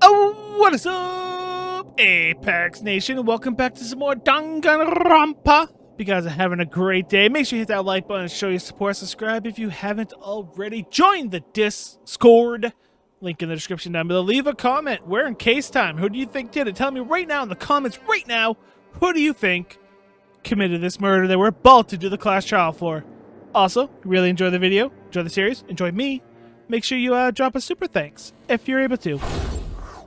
Oh, what is up, Apex Nation? Welcome back to some more Danganronpa. If you guys are having a great day, make sure you hit that like button and show your support. Subscribe if you haven't already. Join the Discord. Link in the description down below. Leave a comment. We're in case time. Who do you think did it? Tell me right now in the comments right now, who do you think committed this murder that we're about to do the class trial for? Also, really enjoy the video, enjoy the series, enjoy me. Make sure you drop a super thanks if you're able to.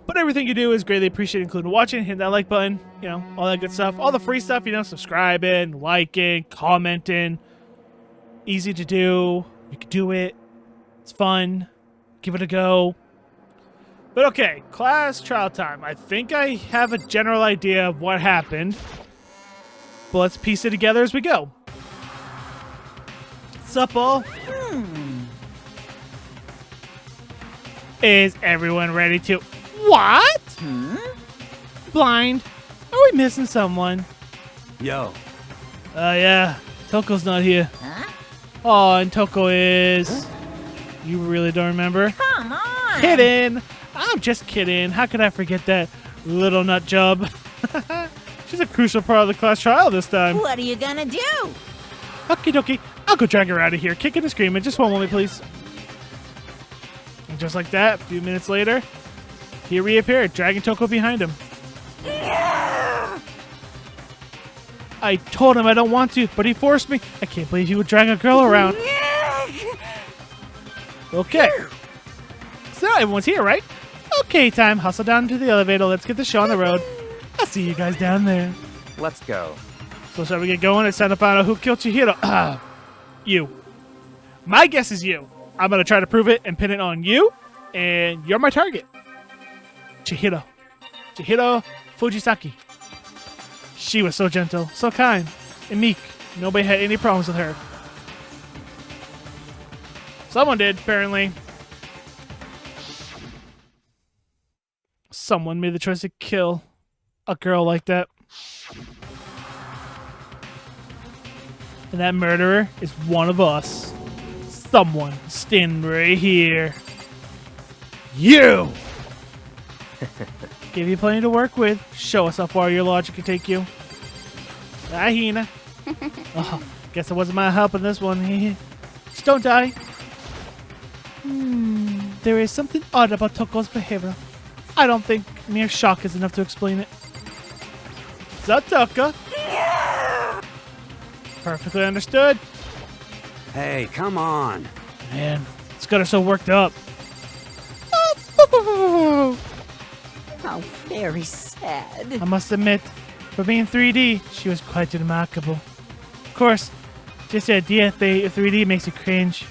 But everything you do is greatly appreciated, including watching, hitting that like button, you know, all that good stuff. All the free stuff, you know, subscribing, liking, commenting. Easy to do. You can do it. It's fun. Give it a go. But okay, class trial time. I think I have a general idea of what happened. But let's piece it together as we go. Sup, all? Is everyone ready to... What? Blind? Are we missing someone? Yo. Yeah. Toko's not here. Huh? Oh, and Toko is... You really don't remember? Come on! Kidding! I'm just kidding. How could I forget that little nut job? She's a crucial part of the class trial this time. What are you gonna do? Okie dokie. I'll go drag her out of here, kicking and screaming. Just one moment, please. And just like that, a few minutes later, he reappeared, dragging Toko behind him. I told him I don't want to, but he forced me. I can't believe he would drag a girl around. Okay. So now everyone's here, right? Okay, time. Hustle down to the elevator. Let's get the show on the road. I'll see you guys down there. Let's go. So shall we get going? It's time to find out who killed Chihiro. You. My guess is you. I'm going to try to prove it and pin it on you. And you're my target. Chihiro. Chihiro Fujisaki. She was so gentle, so kind, and meek. Nobody had any problems with her. Someone did, apparently. Someone made the choice to kill a girl like that. And that murderer is one of us. Someone standing right here. You! Give you plenty to work with. Show us how far your logic can take you. Hina. Oh, guess it wasn't my help in this one. Just don't die. There is something odd about Toko's behavior. I don't think mere shock is enough to explain it. Zataka. Perfectly understood. Hey, come on. Man, it's got her so worked up. How very sad. I must admit, for being 3D, she was quite remarkable. Of course, just the idea of 3D makes you cringe.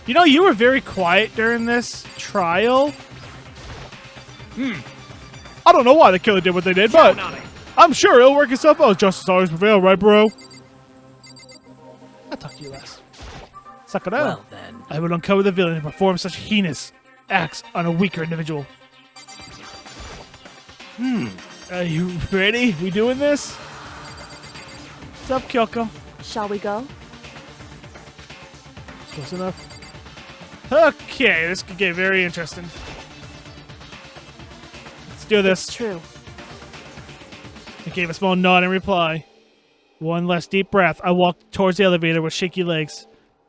You know, you were very quiet during this trial. I don't know why the killer did what they did, but I'm sure it'll work itself out. Justice always prevail, right, bro? I'll talk to you last. Suck it out. Well then. I will uncover the villain and perform such heinous acts on a weaker individual. Are you ready? We doing this? What's up, Kyoko? Shall we go? Close enough. Okay, this could get very interesting. Let's do this. It's true. I gave a small nod in reply. One last deep breath. I walked towards the elevator with shaky legs.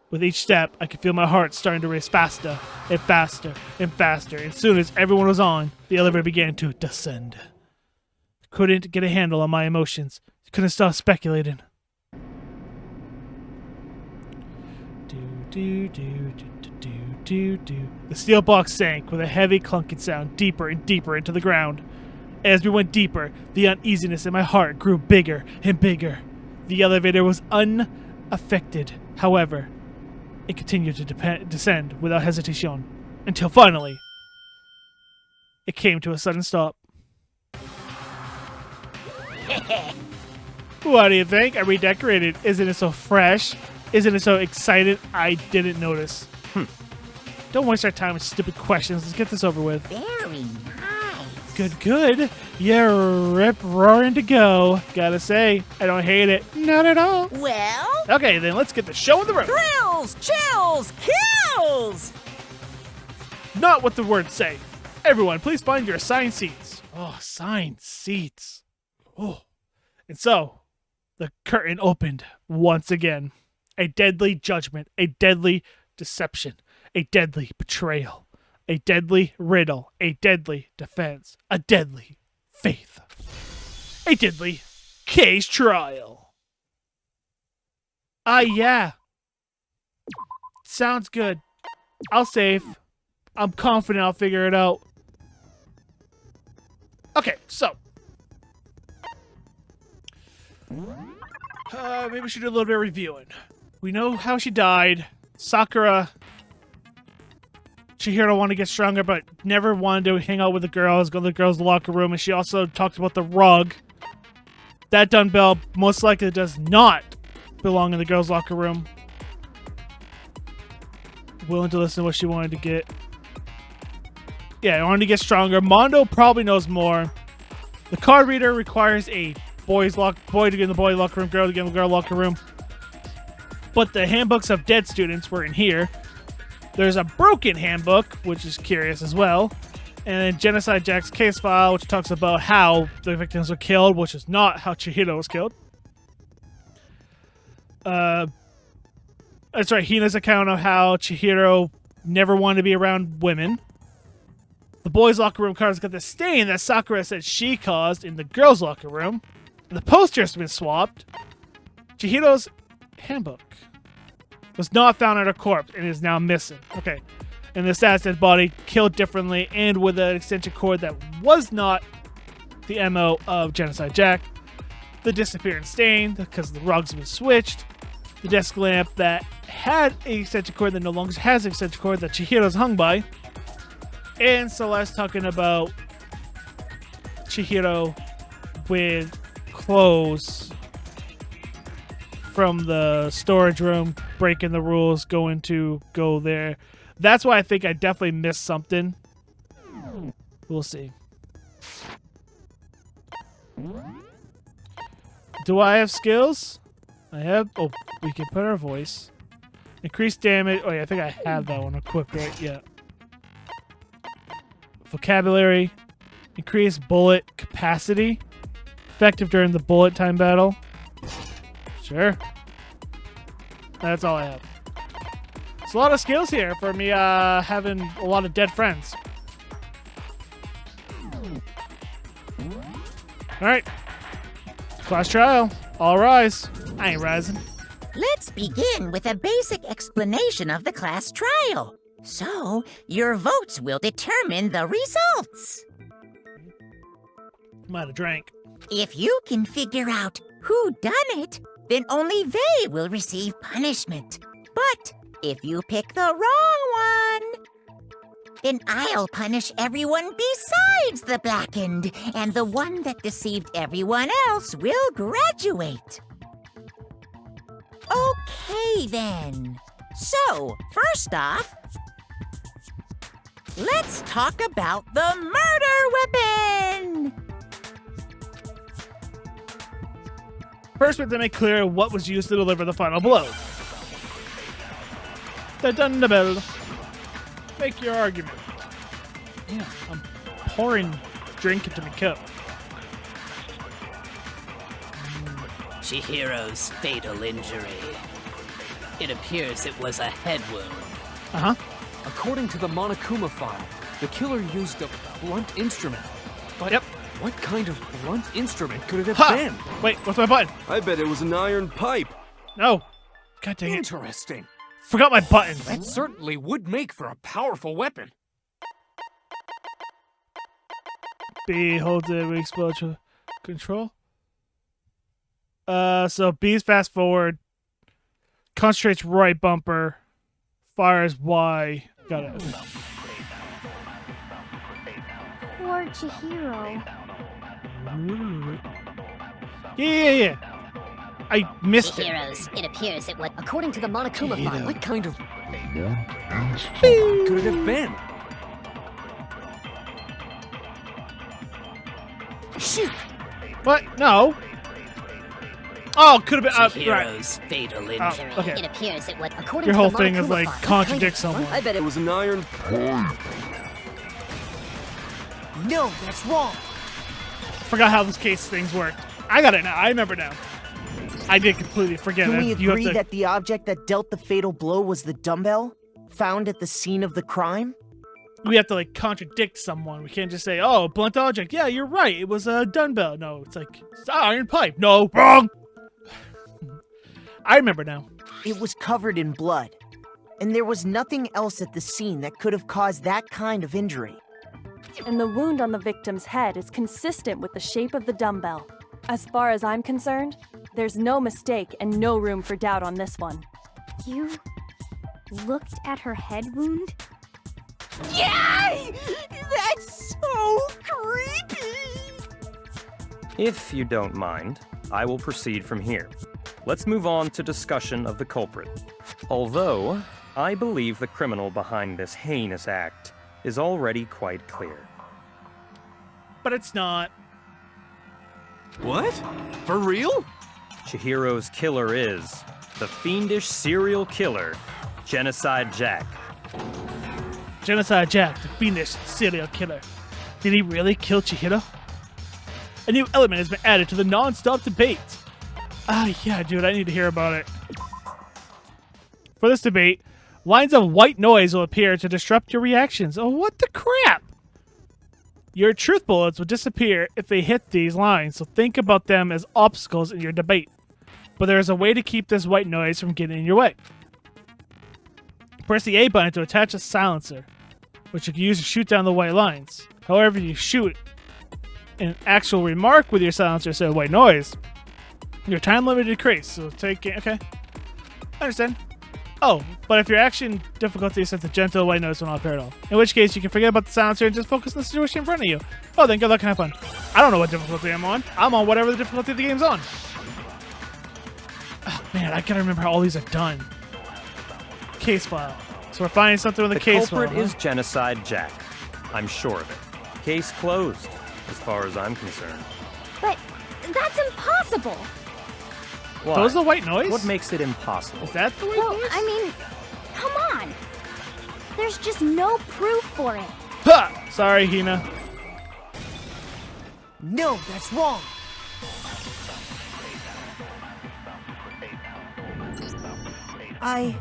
With each step, I could feel my heart starting to race faster and faster and faster. As soon as everyone was on, the elevator began to descend. Couldn't get a handle on my emotions. Couldn't stop speculating. The steel box sank with a heavy clunking sound deeper and deeper into the ground. As we went deeper, the uneasiness in my heart grew bigger and bigger. The elevator was unaffected. However, it continued to descend without hesitation until finally it came to a sudden stop. What do you think? I redecorated. Isn't it so fresh? Isn't it so excited? I didn't notice. Don't waste our time with stupid questions. Let's get this over with. Very nice. Good, good. You're rip roaring to go. Gotta say, I don't hate it. Not at all. Well, Okay, then let's get the show on the road. thrills, chills, kills! Not what the words say. Everyone, please find your assigned seats. Oh, assigned seats. Oh. And so, the curtain opened once again. A deadly judgment, a deadly deception, a deadly betrayal, a deadly riddle, a deadly defense, a deadly faith, a deadly case trial. Yeah. Sounds good. I'll save. I'm confident I'll figure it out. Okay, so. Maybe we should do a little bit of reviewing. We know how she died. Sakura. Chihiro wanted to get stronger, but never wanted to hang out with the girls, go to the girls' locker room, and she also talked about the rug. That dumbbell most likely does not belong in the girls' locker room. Willing to listen to what she wanted to get. Yeah, I wanted to get stronger. Mondo probably knows more. The card reader requires a boy to get in the boy locker room, girl to get in the girl locker room. But the handbooks of dead students were in here. There's a broken handbook, which is curious as well. And then Genocide Jack's case file, which talks about how the victims were killed, which is not how Chihiro was killed. That's right, Hina's account of how Chihiro never wanted to be around women. The boys' locker room card's got the stain that Sakura said she caused in the girls' locker room. And the poster's been swapped. Chihiro's handbook was not found at her corpse and is now missing. Okay. And the stat says body killed differently and with an extension cord that was not the MO of Genocide Jack. The disappearing stain because the rugs have been switched. The desk lamp that had an extension cord that no longer has an extension cord that Chihiro's hung by. And Celeste talking about Chihiro with clothes from the storage room, breaking the rules, go there. That's why I think I definitely missed something. We'll see. Do I have skills? I have... Oh, we can put our voice. Increase damage. Oh, yeah, I think I have that one equipped, right? Yeah. Vocabulary. Increase bullet capacity. Effective during the bullet time battle. Sure. That's all I have. It's a lot of skills here for me having a lot of dead friends. Alright. Class trial. All rise. I ain't rising. Let's begin with a basic explanation of the class trial. So, your votes will determine the results. Might have drank. If you can figure out who done it, then only they will receive punishment. But if you pick the wrong one, then I'll punish everyone besides the blackened, and the one that deceived everyone else will graduate. Okay, then. So, first off, let's talk about the murder weapon! First, we have to make clear what was used to deliver the final blow. The Dundabell. Make your argument. Yeah, I'm pouring drink into my cup. Chihiro's fatal injury. It appears it was a head wound. Uh-huh. According to the Monokuma file, the killer used a blunt instrument. But Yep. what kind of blunt instrument could it have Ha! been? Wait, what's my button? I bet it was an iron pipe. No. God dang it. Interesting. Forgot my buttons. That certainly would make for a powerful weapon. B holds it with explosive control. So B's fast forward. Concentrates right bumper. Fires Y. Got it. Poor Chihiro. Yeah. I missed it. Heroes, it appears it was. According to the Monokuma file, What kind of could it have been? Shoot! What? No. Oh, could have been. Right. Chihiro's fatal injury. Okay. It appears it was according Your to whole the thing is Monokuma like file. contradict someone. I bet It was an iron pipe. No, that's wrong. Forgot how this case things worked. I got it now. I remember now. I did completely forget Can it. we You have agree to- that the object that dealt the fatal blow was the dumbbell found at the scene of the crime? we have to like contradict someone. We can't just say, "Oh, blunt object." Yeah, you're right. It was a dumbbell. No, it's like it's an iron pipe. No, wrong. I remember now. It was covered in blood, and there was nothing else at the scene that could have caused that kind of injury. And the wound on the victim's head is consistent with the shape of the dumbbell. As far as I'm concerned, there's no mistake and no room for doubt on this one. You looked at her head wound? Yay! That's so creepy! If you don't mind, I will proceed from here. Let's move on to discussion of the culprit. Although, I believe the criminal behind this heinous act is already quite clear. But it's not. What? For real? Chihiro's killer is the fiendish serial killer, Genocide Jack. Genocide Jack, the fiendish serial killer. Did he really kill Chihiro? A new element has been added to the non-stop debate. Yeah, dude, I need to hear about it. For this debate, lines of white noise will appear to disrupt your reactions. Oh, what the crap? Your truth bullets will disappear if they hit these lines, so think about them as obstacles in your debate. But there is a way to keep this white noise from getting in your way. Press the A button to attach a silencer, which you can use to shoot down the white lines. However, you shoot an actual remark with your silencer instead of white noise, your time limit decreases. So take it. Okay, I understand. Oh, but if your action difficulty is set to gentle, white noise will not appear at all. In which case, you can forget about the silencer and just focus on the situation in front of you. Oh, then good luck and have fun. I don't know what difficulty I'm on. I'm on whatever the difficulty of the game's on. Oh, man, I gotta remember how all these are done. Case file. So we're finding something with the case file. The culprit is Genocide Jack. I'm sure of it. Case closed, as far as I'm concerned. But that's impossible. Why? Those the white noise? What makes it impossible? Is that the white Well, noise? I mean, come on. There's just no proof for it. Ha! Sorry, Hina. No, that's wrong. I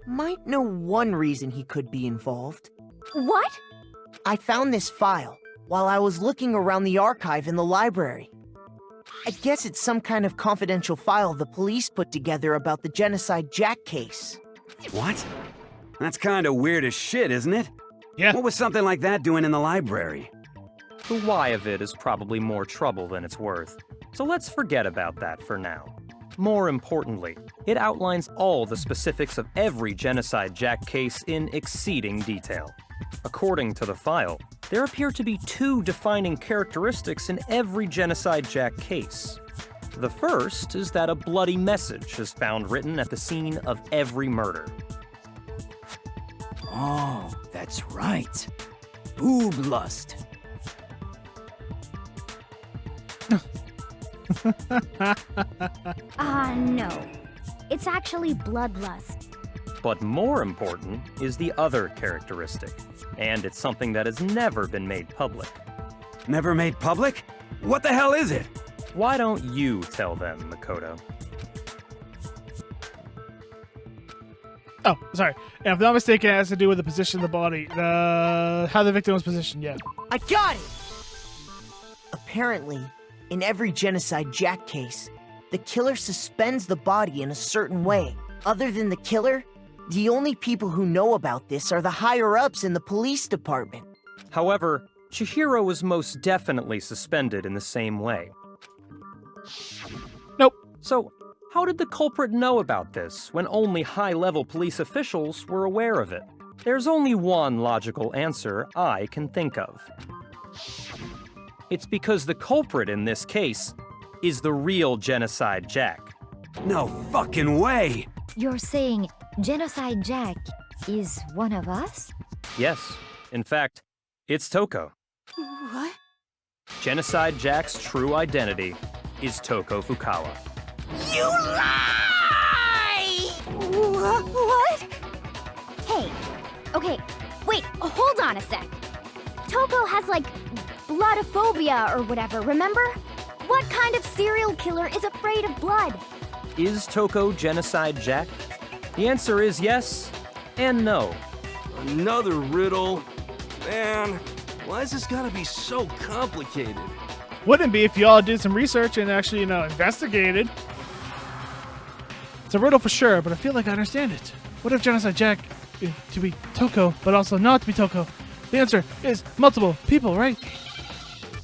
might know one reason he could be involved. What? I found this file while I was looking around the archive in the library. I guess it's some kind of confidential file the police put together about the Genocide Jack case. What? That's kind of weird as shit, isn't it? Yeah. What was something like that doing in the library? The why of it is probably more trouble than it's worth, so let's forget about that for now. More importantly, it outlines all the specifics of every Genocide Jack case in exceeding detail. According to the file, there appear to be two defining characteristics in every Genocide Jack case. The first is that a bloody message is found written at the scene of every murder. Oh, that's right. Boob lust. No. It's actually bloodlust. But more important is the other characteristic, and it's something that has never been made public. Never made public? What the hell is it? Why don't you tell them, Makoto? Oh, sorry. And if I'm not mistaken, it has to do with the position of the body. How the victim was positioned, yeah. I got it! Apparently, in every Genocide Jack case, the killer suspends the body in a certain way. Other than the killer, the only people who know about this are the higher-ups in the police department. However, Chihiro was most definitely suspended in the same way. Nope. So, how did the culprit know about this when only high-level police officials were aware of it? There's only one logical answer I can think of. It's because the culprit in this case is the real Genocide Jack. No fucking way! You're saying Genocide Jack is one of us? Yes, in fact, it's Toko. What? Genocide Jack's true identity is Toko Fukawa. You lie! What? Hey, okay, wait, hold on a sec. Toko has, like, bloodophobia or whatever, remember? What kind of serial killer is afraid of blood? Is Toko Genocide Jack? The answer is yes and no. Another riddle? Man, why has this gotta be so complicated? Wouldn't be if you all did some research and actually, investigated. It's a riddle for sure, but I feel like I understand it. What if Genocide Jack is to be Toko, but also not to be Toko? The answer is multiple people, right?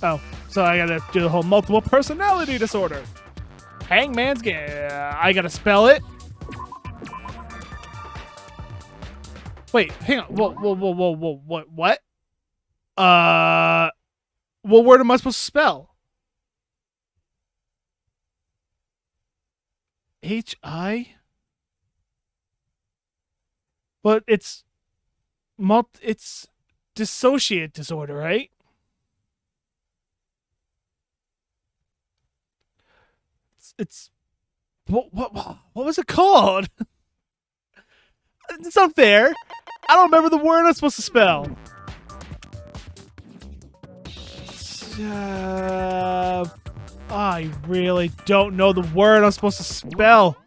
Oh, so I gotta do the whole multiple personality disorder. Hangman's I gotta spell it. Wait, hang on. Whoa, what? What word am I supposed to spell? H-I? But it's dissociate disorder, right? It's what was it called? It's not fair. I don't remember the word I'm supposed to spell. I really don't know the word I'm supposed to spell.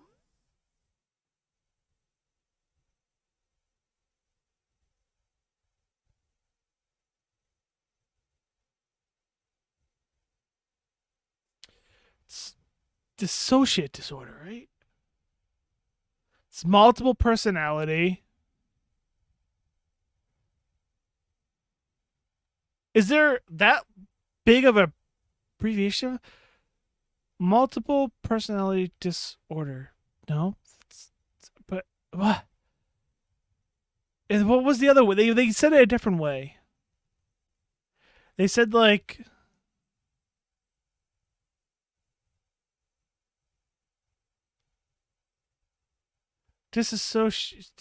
It's dissociate disorder, right? It's multiple personality. Is there that big of a abbreviation? Multiple personality disorder. No? But what? And what was the other way? They said it a different way. They said like disassociate.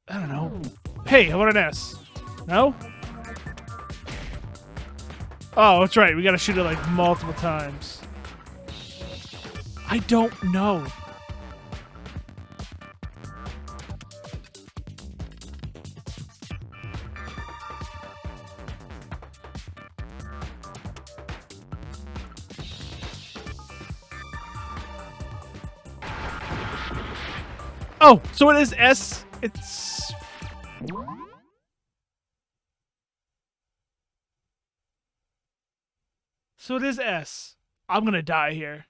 I don't know. Hey, how about an S? No? Oh, that's right. We gotta shoot it like multiple times. I don't know. Oh, so it is S. It's... So it is S. I'm gonna die here.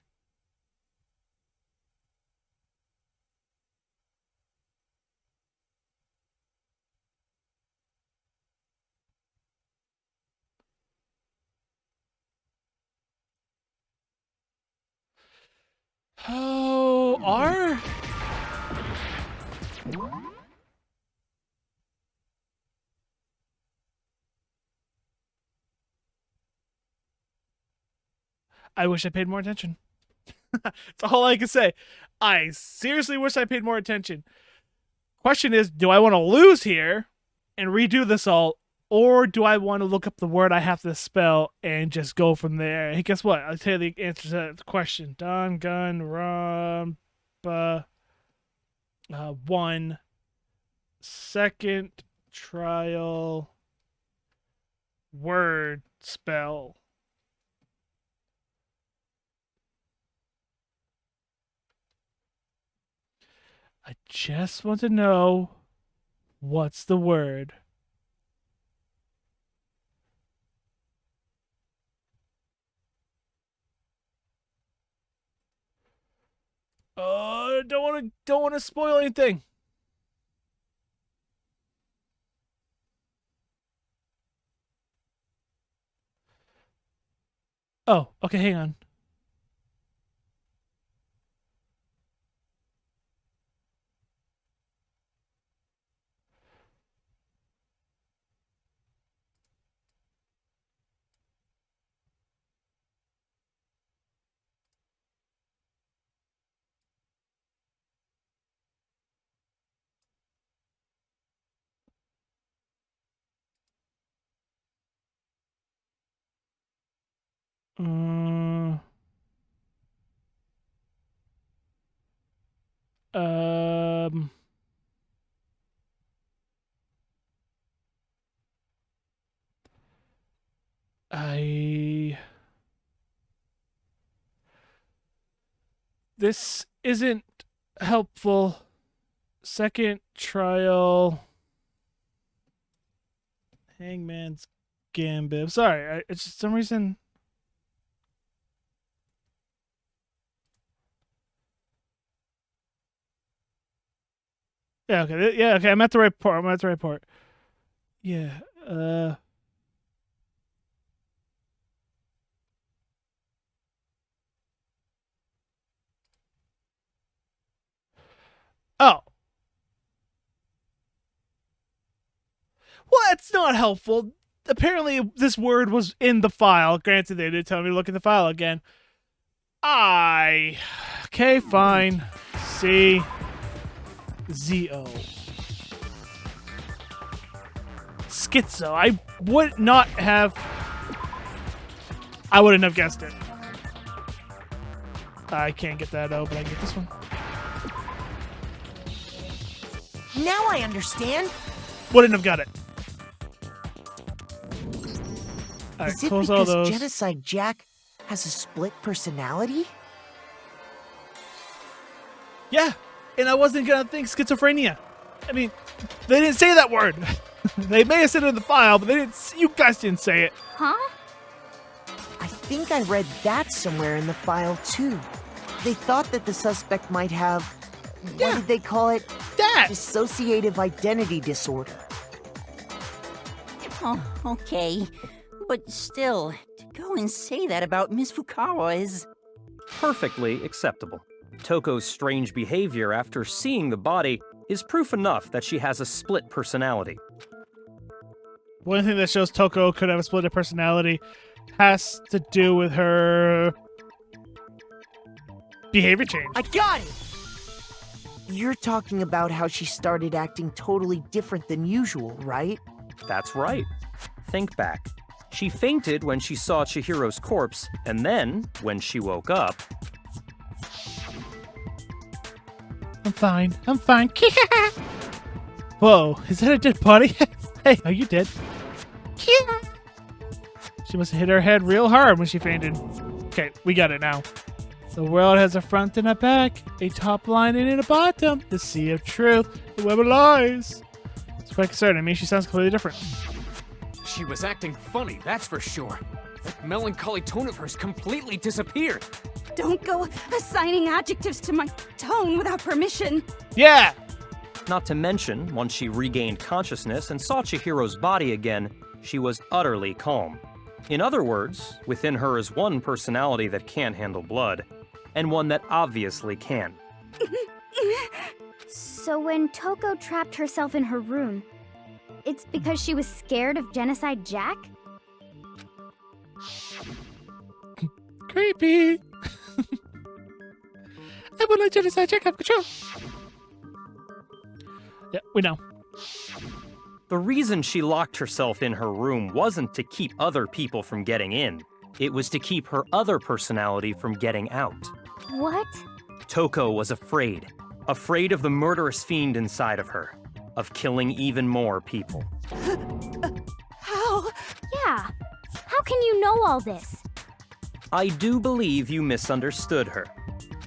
Oh, R? I wish I paid more attention. That's all I can say. I seriously wish I paid more attention. Question is, do I want to lose here and redo this all, or do I want to look up the word I have to spell and just go from there? Hey, guess what? I'll tell you the answer to that question. Danganronpa 1 second trial word spell. I just want to know what's the word. Don't want to spoil anything. Oh, okay, hang on. This isn't helpful. Second trial. Hangman's Gambit. Sorry, it's just some reason. Yeah, okay. Yeah, okay. I'm at the right part. Yeah. Oh. Well, it's not helpful. Apparently, this word was in the file. Granted, they did tell me to look at the file again. Okay, fine. C. Z-O. Schizo. I wouldn't have guessed it. I can't get that out, but I can get this one. Now I understand. Wouldn't have got it. All right, Is it close because all those. Genocide Jack has a split personality? Yeah, and I wasn't gonna think schizophrenia. I mean, they didn't say that word. They may have said it in the file, but they didn't. You guys didn't say it. Huh? I think I read that somewhere in the file too. They thought that the suspect might have, what did they call it? That! Dissociative identity disorder. Oh, okay. But still, to go and say that about Miss Fukawa is... Perfectly acceptable. Toko's strange behavior after seeing the body is proof enough that she has a split personality. One thing that shows Toko could have a split personality has to do with her behavior change. I got it! You're talking about how she started acting totally different than usual, right? That's right. Think back. She fainted when she saw Chihiro's corpse, and then, when she woke up... I'm fine. Whoa, is that a dead body? Hey, are you dead? She must have hit her head real hard when she fainted. Okay, we got it now. The world has a front and a back, a top line and a bottom, the sea of truth, the web of lies. It's quite concerning. I mean, she sounds completely different. She was acting funny, that's for sure. That melancholy tone of hers completely disappeared. Don't go assigning adjectives to my tone without permission. Yeah! Not to mention, once she regained consciousness and saw Chihiro's body again, she was utterly calm. In other words, within her is one personality that can't handle blood, and one that obviously can. So when Toko trapped herself in her room, it's because she was scared of Genocide Jack? Creepy! I will let Genocide Jack have control. Yeah, we know. The reason she locked herself in her room wasn't to keep other people from getting in. It was to keep her other personality from getting out. What? Toko was afraid. Afraid of the murderous fiend inside of her. Of killing even more people. How? Yeah. How can you know all this? I do believe you misunderstood her.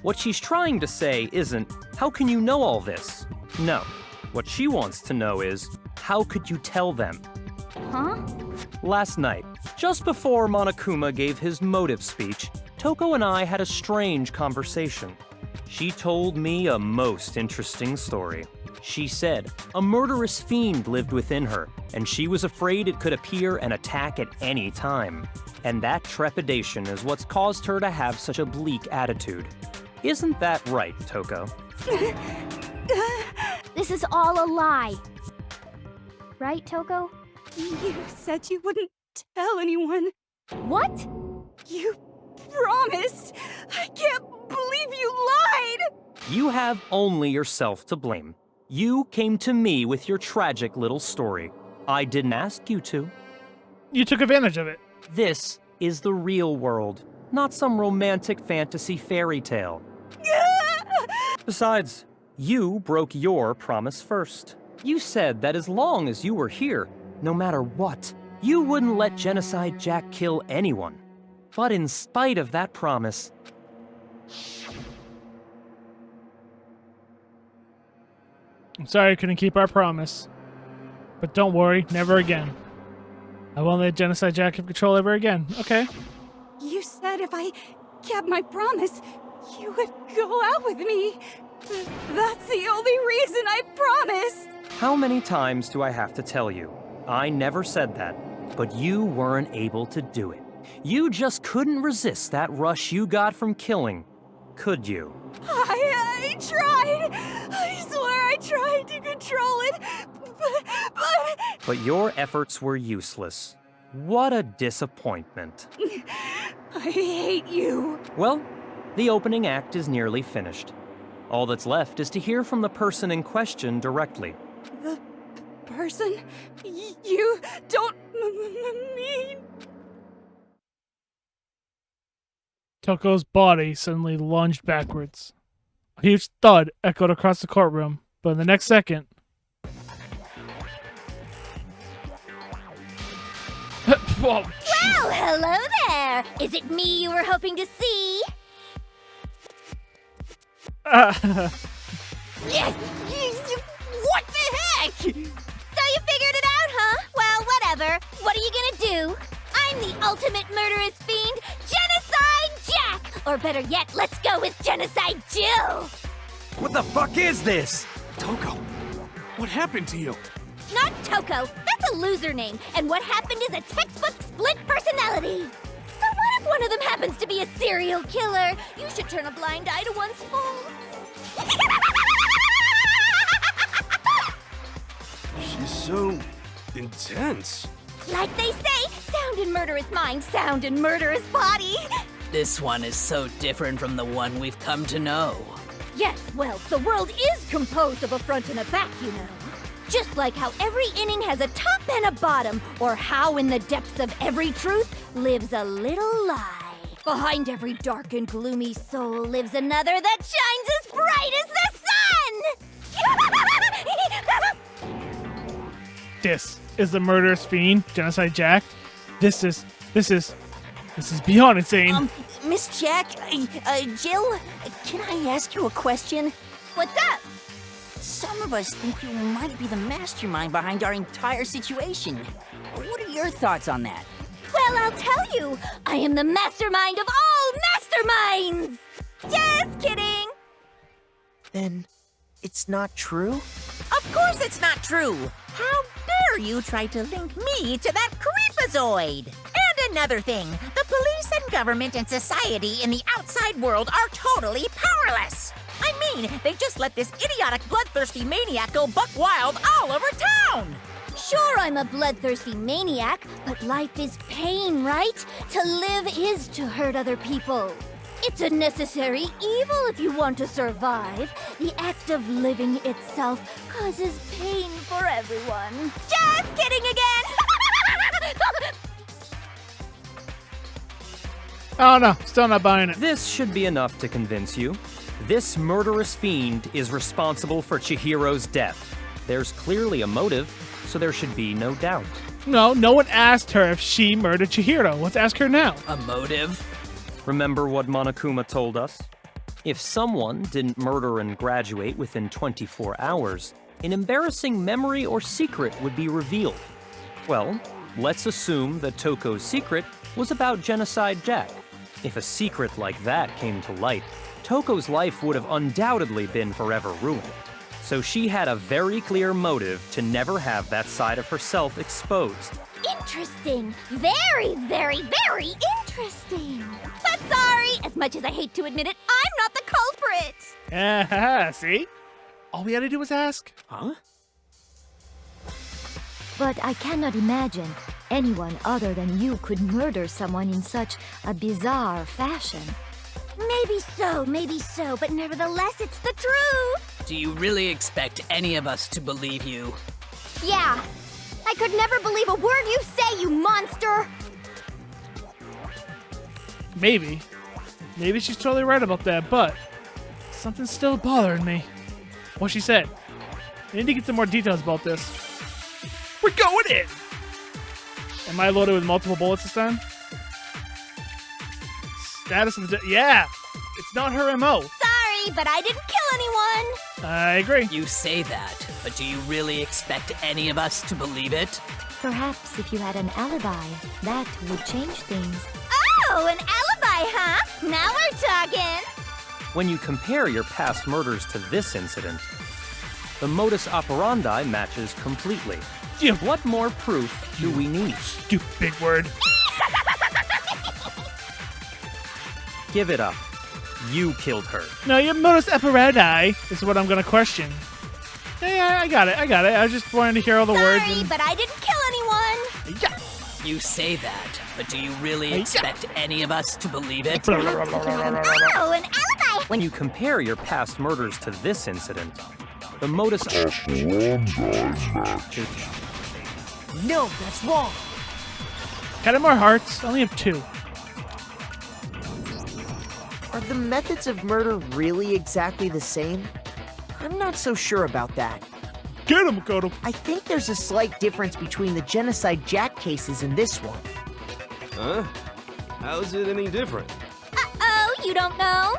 What she's trying to say isn't, how can you know all this? No. What she wants to know is, how could you tell them? Huh? Last night, just before Monokuma gave his motive speech, Toko and I had a strange conversation. She told me a most interesting story. She said a murderous fiend lived within her, and she was afraid it could appear and attack at any time. And that trepidation is what's caused her to have such a bleak attitude. Isn't that right, Toko? This is all a lie. Right, Toko? You said you wouldn't tell anyone. What? You promised. I can't believe you lied. You have only yourself to blame. You came to me with your tragic little story. I didn't ask you to. You took advantage of it. This is the real world, not some romantic fantasy fairy tale. Besides, you broke your promise first. You said that as long as you were here, no matter what, You wouldn't let Genocide Jack kill anyone. But in spite of that promise, I'm sorry I couldn't keep our promise. But don't worry, never again. I won't let Genocide Jack have control ever again. Okay. You said if I kept my promise, you would go out with me. That's the only reason I promised. how many times do I have to tell you? I never said that, but you weren't able to do it. You just couldn't resist that rush you got from killing, could you? I tried. I swear I tried to control it, but... But your efforts were useless. What a disappointment. I hate you. Well, the opening act is nearly finished. All that's left is to hear from the person in question directly. The person you don't mean... Toko's body suddenly lunged backwards. A huge thud echoed across the courtroom, but in the next second... Whoa. Well, hello there! Is it me you were hoping to see? Yes! What the heck? So you figured it out, huh? Well, whatever. What are you gonna do? I'm the ultimate murderous fiend, Genocide Jack! Or better yet, let's go with Genocide Jill! What the fuck is this? Toko, what happened to you? Not Toko. That's a loser name. And what happened is a textbook split personality. So what if one of them happens to be a serial killer? You should turn a blind eye to one's faults. She's so intense. Like they say, sound in murderous mind, sound in murderous body. This one is so different from the one we've come to know. Yes, well, the world is composed of a front and a back, you know. Just like how every inning has a top and a bottom, or how in the depths of every truth lives a little lie. Behind every dark and gloomy soul lives another that shines as bright as the sun! This is the murderous fiend, Genocide Jack. This is beyond insane. Miss Jack, Jill, can I ask you a question? What's up? Some of us think you might be the mastermind behind our entire situation. What are your thoughts on that? Well, I'll tell you. I am the mastermind of all masterminds! Just kidding! Then it's not true? Of course it's not true! How dare you try to link me to that creepazoid! And another thing, the police and government and society in the outside world are totally powerless! I mean, they just let this idiotic, bloodthirsty maniac go buck wild all over town! Sure, I'm a bloodthirsty maniac, but life is pain, right? To live is to hurt other people. It's a necessary evil if you want to survive. The act of living itself causes pain for everyone. Just kidding again! Oh no, still not buying it. This should be enough to convince you. This murderous fiend is responsible for Chihiro's death. There's clearly a motive, so there should be no doubt. No one asked her if she murdered Chihiro. Let's ask her now. A motive? Remember what Monokuma told us? If someone didn't murder and graduate within 24 hours, an embarrassing memory or secret would be revealed. Well, let's assume that Toko's secret was about Genocide Jack. If a secret like that came to light, Toko's life would have undoubtedly been forever ruined. So she had a very clear motive to never have that side of herself exposed. Interesting. Very, very, very interesting. But sorry, as much as I hate to admit it, I'm not the culprit. See? All we had to do was ask. Huh? But I cannot imagine anyone other than you could murder someone in such a bizarre fashion. Maybe so, but nevertheless, it's the truth. Do you really expect any of us to believe you? Yeah. I could never believe a word you say, you monster! Maybe she's totally right about that, but something's still bothering me. What she said. I need to get some more details about this. We're going in! Am I loaded with multiple bullets this time? Status of the... Yeah! It's not her MO. Sorry, but I didn't kill anyone. I agree. You say that, but do you really expect any of us to believe it? Perhaps if you had an alibi, that would change things. Oh, an alibi, huh? Now we're talking. When you compare your past murders to this incident, the modus operandi matches completely. Yeah. What more proof do we need? Stupid big word. Give it up. You killed her. No, your modus operandi is what I'm gonna question. Yeah, I got it. I just wanted to hear all the words. Sorry, but I didn't kill anyone. Yeah. You say that, but do you really expect any of us to believe it? Oh, an alibi. When you compare your past murders to this incident, the modus No, that's wrong. Got any more hearts? I only have 2. Are the methods of murder really exactly the same? I'm not so sure about that. Get him, Makoto. I think there's a slight difference between the Genocide Jack cases and this one. Huh? How's it any different? Uh-oh, you don't know?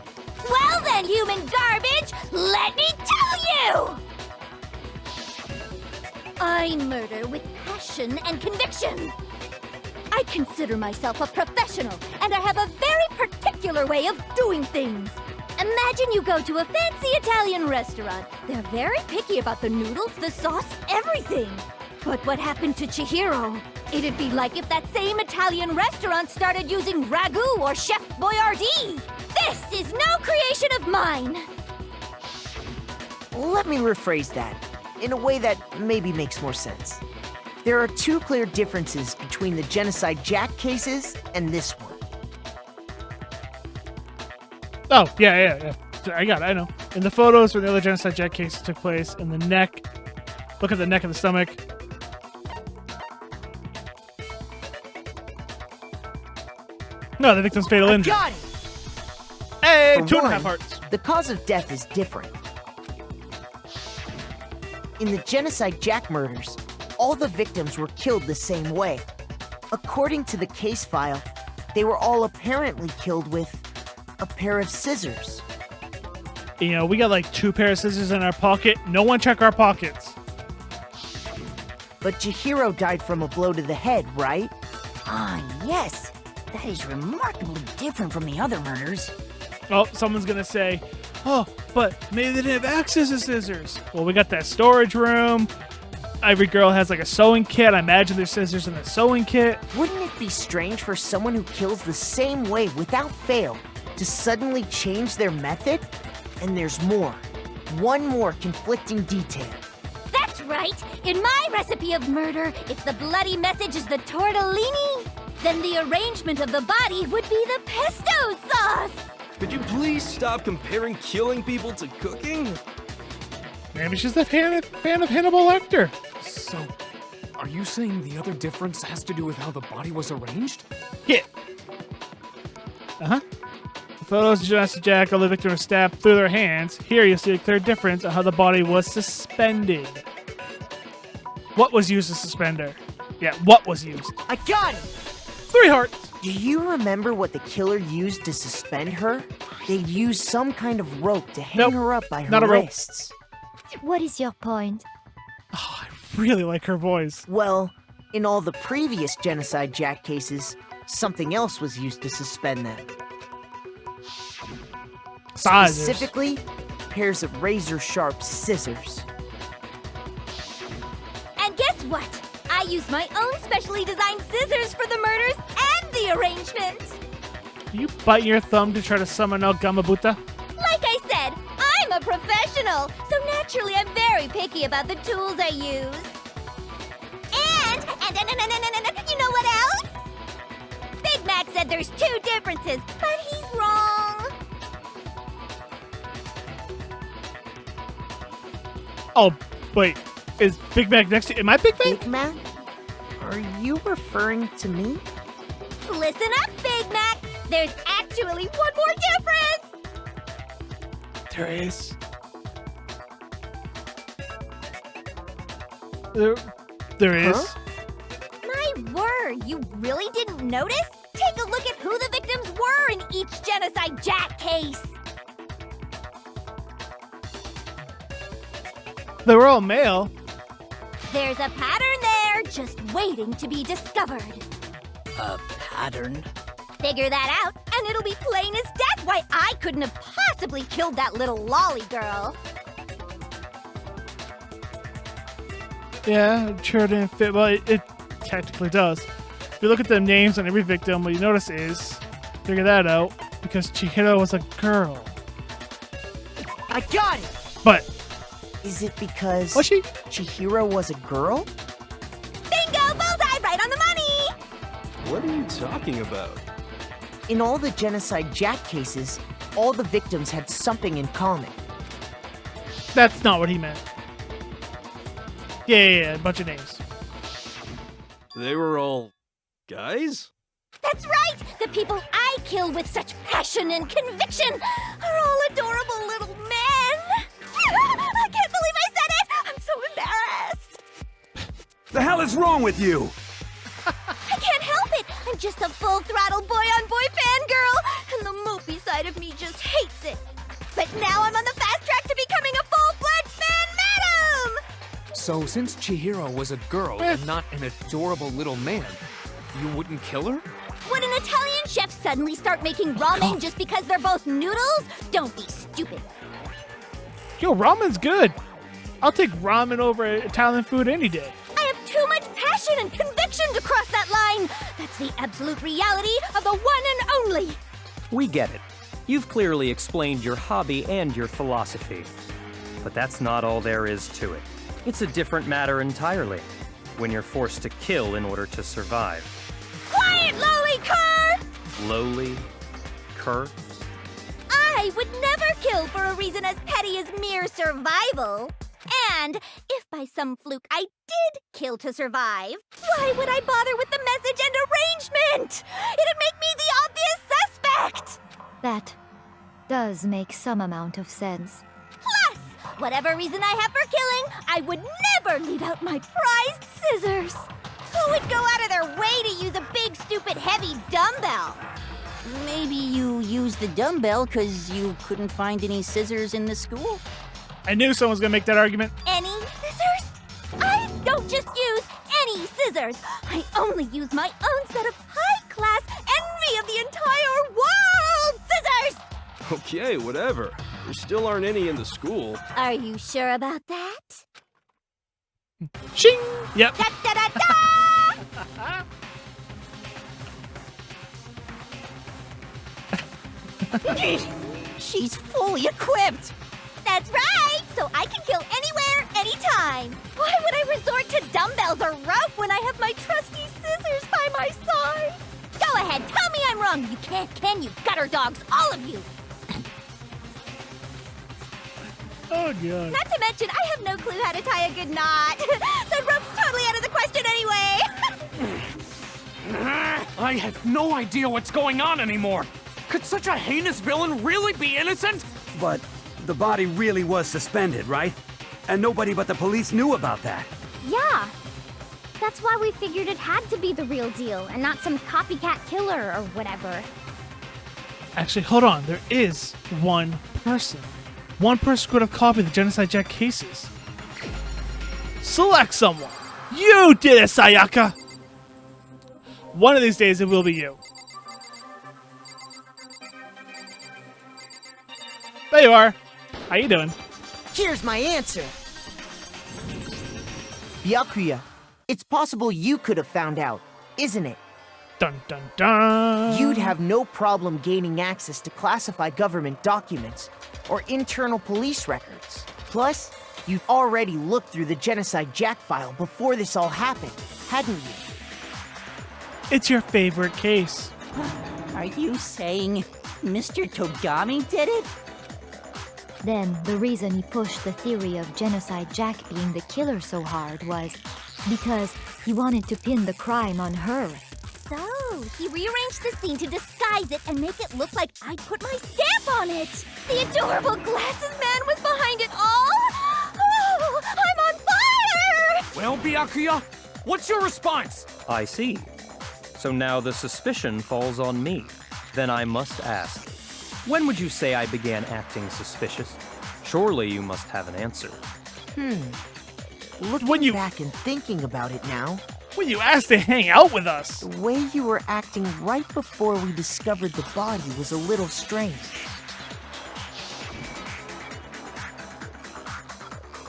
Well then, human garbage, let me tell you! I murder with passion and conviction. I consider myself a professional, and I have a very particular way of doing things. Imagine you go to a fancy Italian restaurant. They're very picky about the noodles, the sauce, everything. But what happened to Chihiro? It'd be like if that same Italian restaurant started using ragu or Chef Boyardee. This is no creation of mine. Let me rephrase that in a way that maybe makes more sense. There are 2 clear differences between the Genocide Jack cases and this one. Oh, yeah. I got it, I know. In the photos where the other Genocide Jack case took place, in the neck, look at the neck and the stomach. No, the victim's fatal injury. Got it! Hey, For 2.5 one, hearts. The cause of death is different. In the Genocide Jack murders, all the victims were killed the same way. According to the case file, they were all apparently killed with a pair of scissors. You know, we got like 2 pair of scissors in our pocket. No one check our pockets. But Chihiro died from a blow to the head, right? Ah, yes. That is remarkably different from the other murders. Oh, someone's gonna say, oh, but maybe they didn't have access to scissors. Well, we got that storage room. Every girl has like a sewing kit. I imagine there's scissors in the sewing kit. Wouldn't it be strange for someone who kills the same way without fail to suddenly change their method? And there's more. One more conflicting detail. That's right. In my recipe of murder, if the bloody message is the tortellini, then the arrangement of the body would be the pesto sauce. Could you please stop comparing killing people to cooking? Maybe she's a fan of Hannibal Lecter. So, are you saying the other difference has to do with how the body was arranged? Yeah. Uh-huh. The photos of Genocide Jack, all the victims were stabbed through their hands. Here you see a clear difference on how the body was suspended. What was used to suspend her? Yeah, what was used? I got it! 3 hearts! Do you remember what the killer used to suspend her? They'd use some kind of rope to hang her up by her wrists. What is your point? Oh, I really like her voice. Well, in all the previous Genocide Jack cases, something else was used to suspend them. Scissors. Specifically, pairs of razor-sharp scissors. And guess what? I used my own specially designed scissors for the murders and the arrangement. You bite your thumb to try to summon out Gamabuta? Like I said, I'm a professional, so naturally I'm very picky about the tools I use. And you know what else? Big Mac said there's 2 differences, but he's wrong. Oh, wait. Is Big Mac next to you? Am I Big Mac? Big Mac? Are you referring to me? Listen up, Big Mac. There's actually one more difference. There is. There is. My They were! You really didn't notice? Take a look at who the victims were in each Genocide Jack case! They were all male. There's a pattern there, just waiting to be discovered. A pattern? Figure that out, and it'll be plain as death why I couldn't have possibly killed that little lolly girl. Yeah, I'm sure it didn't fit. Well, it technically does. If you look at the names on every victim, what you notice is, figure that out, because Chihiro was a girl. I got it! But is it because was she? Chihiro was a girl? Bingo! Bullseye! Right on the money! What are you talking about? In all the Genocide Jack cases, all the victims had something in common. That's not what he meant. Yeah, a bunch of names. They were all guys? That's right! The people I kill with such passion and conviction are all adorable little men! I can't believe I said it! I'm so embarrassed! The hell is wrong with you? I can't help it! I'm just a full-throttle boy-on-boy fangirl, and the mopey side of me just hates it. But now I'm on the fast track to becoming a full-fledged fan madam! So, since Chihiro was a girl and not an adorable little man, you wouldn't kill her? Would an Italian chef suddenly start making ramen just because they're both noodles? Don't be stupid. Yo, ramen's good. I'll take ramen over Italian food any day. I have too much passion and conviction to cross that line. That's the absolute reality of the one and only. We get it. You've clearly explained your hobby and your philosophy. But that's not all there is to it. It's a different matter entirely, when you're forced to kill in order to survive. Quiet, lowly cur! Lowly? Cur? I would never kill for a reason as petty as mere survival. And if by some fluke I did kill to survive, why would I bother with the message and arrangement? It'd make me the obvious suspect! That does make some amount of sense. Plus, whatever reason I have for killing, I would never leave out my prized scissors. Who would go out of their way to use a big, stupid, heavy dumbbell? Maybe you used the dumbbell because you couldn't find any scissors in the school? I knew someone was gonna make that argument. Any scissors? I don't just use any scissors. I only use my own set of high-class envy of the entire world scissors! Okay, whatever. There still aren't any in the school. Are you sure about that? Shing! Yep. Da da da da! She's fully equipped! That's right! So I can kill anywhere, anytime! Why would I resort to dumbbells or rope when I have my trusty scissors by my side? Go ahead, tell me I'm wrong! You can't, can you, gutter dogs, all of you! Oh, God. Not to mention, I have no clue how to tie a good knot. So rope's totally out of the question anyway. I have no idea what's going on anymore. Could such a heinous villain really be innocent? But the body really was suspended, right? And nobody but the police knew about that. Yeah. That's why we figured it had to be the real deal and not some copycat killer or whatever. Actually, hold on. There is one person. One person could have copied the Genocide Jack cases. Select someone. You did it, Sayaka! One of these days, it will be you. There you are. How you doing? Here's my answer. Byakuya, it's possible you could have found out, isn't it? Dun dun dun! You'd have no problem gaining access to classified government documents or internal police records. Plus, you'd already looked through the Genocide Jack file before this all happened, hadn't you? It's your favorite case. Are you saying Mr. Togami did it? Then, the reason he pushed the theory of Genocide Jack being the killer so hard was because he wanted to pin the crime on her. So, he rearranged the scene to disguise it and make it look like I'd put my stamp on it. The adorable glasses man was behind it all. Oh, I'm on fire! Well, Byakuya, what's your response? I see. So now the suspicion falls on me. Then I must ask, when would you say I began acting suspicious? Surely you must have an answer. Looking back and thinking about it now, when you asked to hang out with us, the way you were acting right before we discovered the body was a little strange.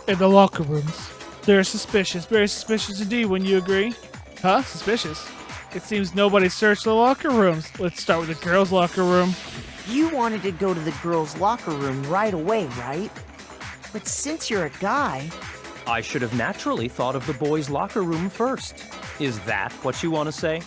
In the locker rooms. They're suspicious, very suspicious indeed, wouldn't you agree? Huh? Suspicious? It seems nobody searched the locker rooms. Let's start with the girls' locker room. You wanted to go to the girls' locker room right away, right? But since you're a guy... I should have naturally thought of the boys' locker room first. Is that what you want to say?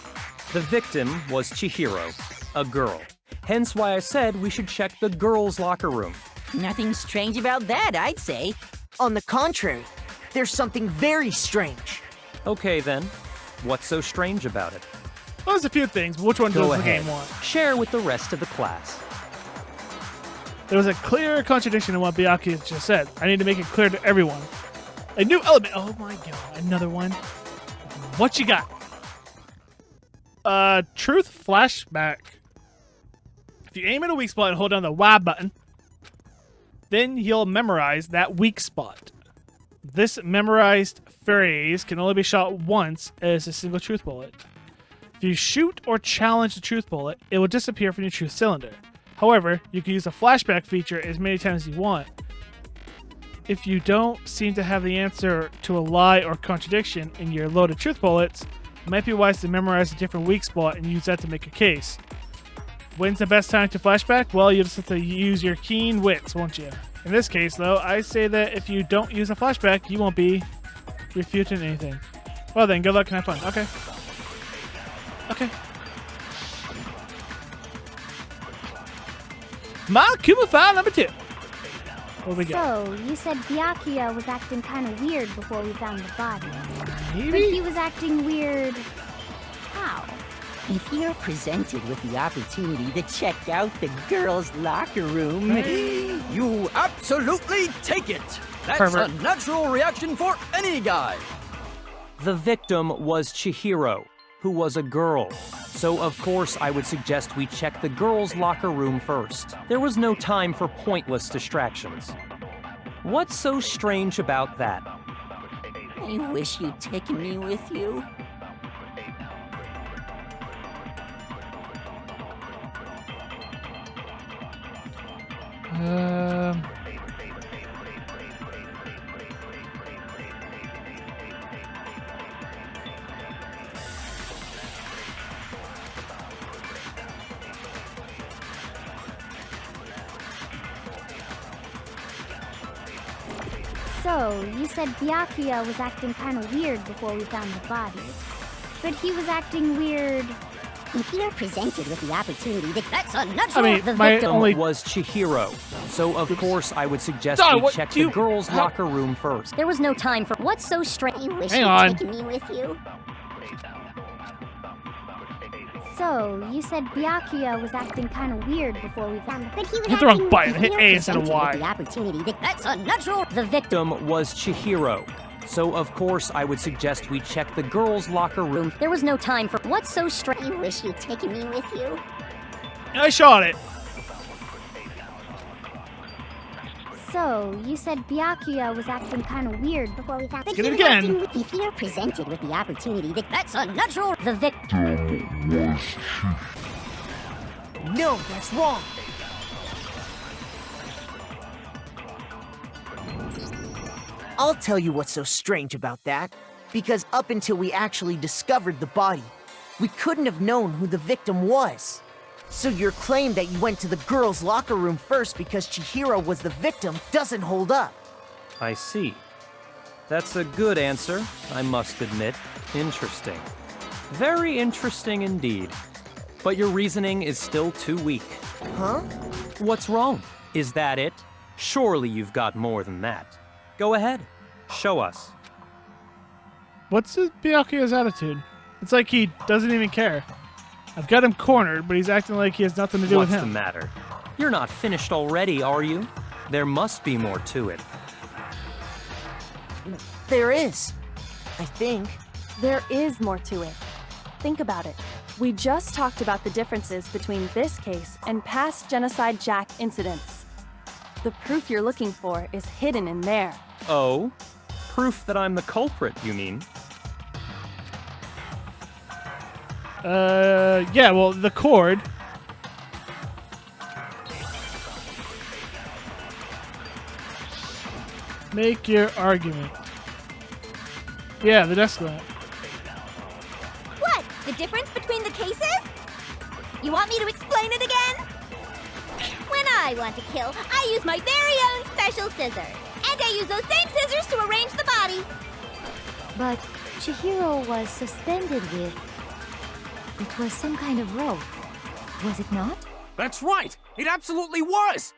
The victim was Chihiro, a girl. Hence why I said we should check the girls' locker room. Nothing strange about that, I'd say. On the contrary, there's something very strange. Okay then, what's so strange about it? Well, there's a few things, but which one does the game want? Share with the rest of the class. There was a clear contradiction in what Byakuya just said. I need to make it clear to everyone. A new element. Oh my god, another one. What you got? Truth flashback. If you aim at a weak spot and hold down the Y button, then you'll memorize that weak spot. This memorized phrase can only be shot once as a single truth bullet. If you shoot or challenge the truth bullet, it will disappear from your truth cylinder. However, you can use the flashback feature as many times as you want. If you don't seem to have the answer to a lie or contradiction in your loaded truth bullets, it might be wise to memorize a different weak spot and use that to make a case. When's the best time to flashback? Well, you'll just have to use your keen wits, won't you? In this case, though, I say that if you don't use a flashback, you won't be refuting anything. Well then, good luck and have fun. Okay. Okay. My Kuma file number 2. What we got? So, you said Byakuya was acting kind of weird before we found the body. Maybe? But he was acting weird... how? If you're presented with the opportunity to check out the girls' locker room, you absolutely take it! That's Pervert. a natural reaction for any guy! The victim was Chihiro, who was a girl. So of course I would suggest we check the girls' locker room first. There was no time for pointless distractions. What's so strange about that? I wish you'd taken me with you. So, you said Byakuya was acting kind of weird before we found the body. But he was acting weird... If you're presented with the opportunity, that's a natural... I mean, The my victim only... was Chihiro. So of course I would suggest Dad, we what check do you- the girls' locker room first. There was no time for... What's so strange? I wish Hang you'd on. taken me with you. So, you said Byakuya was acting kind of weird before we found the... But he was Hit the wrong acting... button. If Hit you're A instead of presented with the Y. opportunity, that's a natural... The victim was Chihiro. So of course I would suggest we check the girls' locker room. There was no time for... What's so strange? I wish you'd taken me with you. I shot it. So, you said Byakuya was acting kind of weird before we found... Let's get it again. If you're presented with the opportunity, that's a natural... The victim... No, that's wrong. I'll tell you what's so strange about that. Because up until we actually discovered the body, we couldn't have known who the victim was. So your claim that you went to the girls' locker room first because Chihiro was the victim doesn't hold up. I see. That's a good answer, I must admit. Interesting. Very interesting indeed. But your reasoning is still too weak. Huh? What's wrong? Is that it? Surely you've got more than that. Go ahead. Show us. What's Byakuya's attitude? It's like he doesn't even care. I've got him cornered, but he's acting like he has nothing to do What's with the him. matter? You're not finished already, are you? There must be more to it. There is. I think. There is more to it. think about it. We just talked about the differences between this case and past Genocide Jack incidents. The proof you're looking for is hidden in there. Oh? Proof that I'm the culprit, you mean? Yeah, well, the cord. Make your argument. Yeah, the desk lamp. What? The difference between the cases? You want me to explain it again? When I want to kill, I use my very own special scissors. And I use those same scissors to arrange the body. But Chihiro was suspended with... It was some kind of rope. Was it not? That's right! It absolutely was!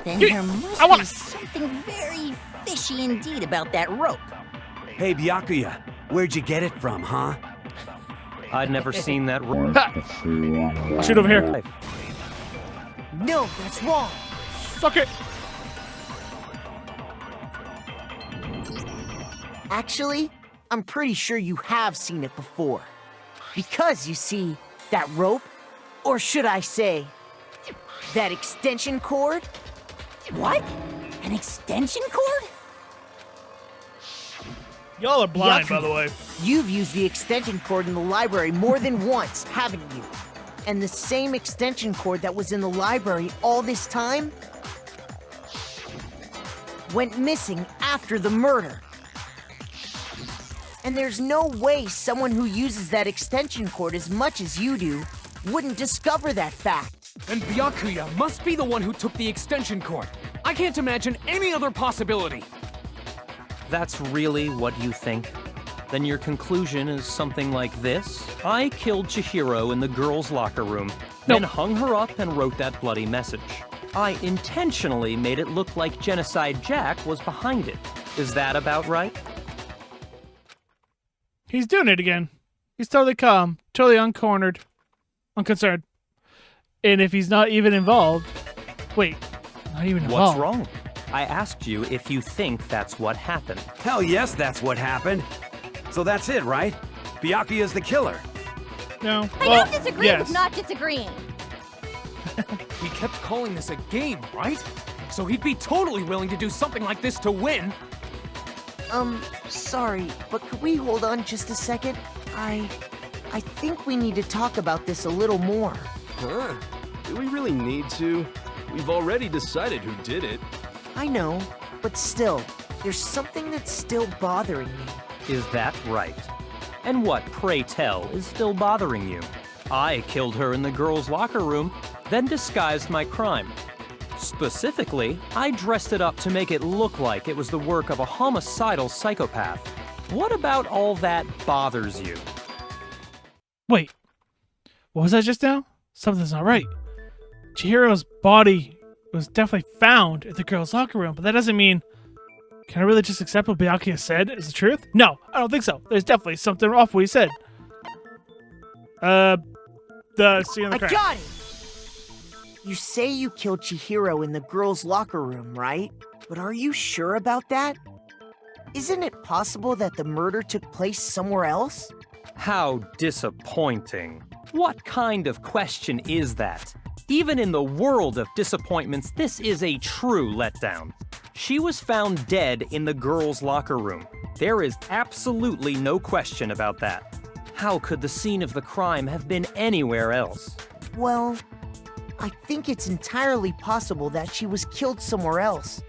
Then there must be something very fishy indeed about that rope. Hey, Byakuya, where'd you get it from, huh? I'd never seen that. I'll shoot over here. No, that's wrong. Suck it. Actually, I'm pretty sure you have seen it before. Because, you see, that rope, or should I say, that extension cord? What? An extension cord? Y'all are blind, Yucky. by the way. You've used the extension cord in the library more than once, haven't you? And the same extension cord that was in the library all this time went missing after the murder. And there's no way someone who uses that extension cord as much as you do wouldn't discover that fact. And Byakuya must be the one who took the extension cord. I can't imagine any other possibility. That's really what you think? Then your conclusion is something like this? I killed Chihiro in the girls' locker room, then hung her up and wrote that bloody message. I intentionally made it look like Genocide Jack was behind it. Is that about right? He's doing it again. He's totally calm, totally uncornered, unconcerned. And if he's not even involved... Wait, not even involved. What's wrong? I asked you if you think that's what happened. Hell yes, that's what happened. So that's it, right? Byakuya's the killer. No. I don't disagree with not disagreeing. He kept calling this a game, right? So he'd be totally willing to do something like this to win. Sorry, but could we hold on just a second? I think we need to talk about this a little more. Huh? Do we really need to? We've already decided who did it. I know, but still, there's something that's still bothering me. Is that right? And what, pray tell, is still bothering you? I killed her in the girls' locker room, then disguised my crime. Specifically, I dressed it up to make it look like it was the work of a homicidal psychopath. What about all that bothers you? Wait, what was that just now? Something's not right. Chihiro's body was definitely found at the girls' locker room, but that doesn't mean... Can I really just accept what Byakuya said as the truth? No, I don't think so. There's definitely something off what he said. The scene of the crime. I got it! You say you killed Chihiro in the girls' locker room, right? But are you sure about that? Isn't it possible that the murder took place somewhere else? How disappointing. What kind of question is that? Even in the world of disappointments, this is a true letdown. She was found dead in the girls' locker room. There is absolutely no question about that. How could the scene of the crime have been anywhere else? Well, I think it's entirely possible that she was killed somewhere else,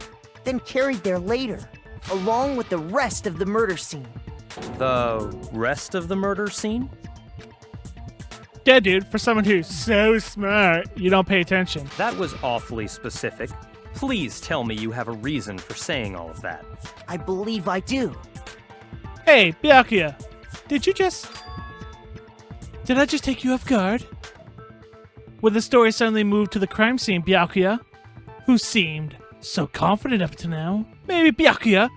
then carried there later, along with the rest of the murder scene. The rest of the murder scene? Yeah, dude, for someone who's so smart, you don't pay attention. That was awfully specific. Please tell me you have a reason for saying all of that. I believe I do. Hey, Byakuya, did I just take you off guard? When the story suddenly moved to the crime scene, Byakuya, who seemed so confident up to now, maybe Byakuya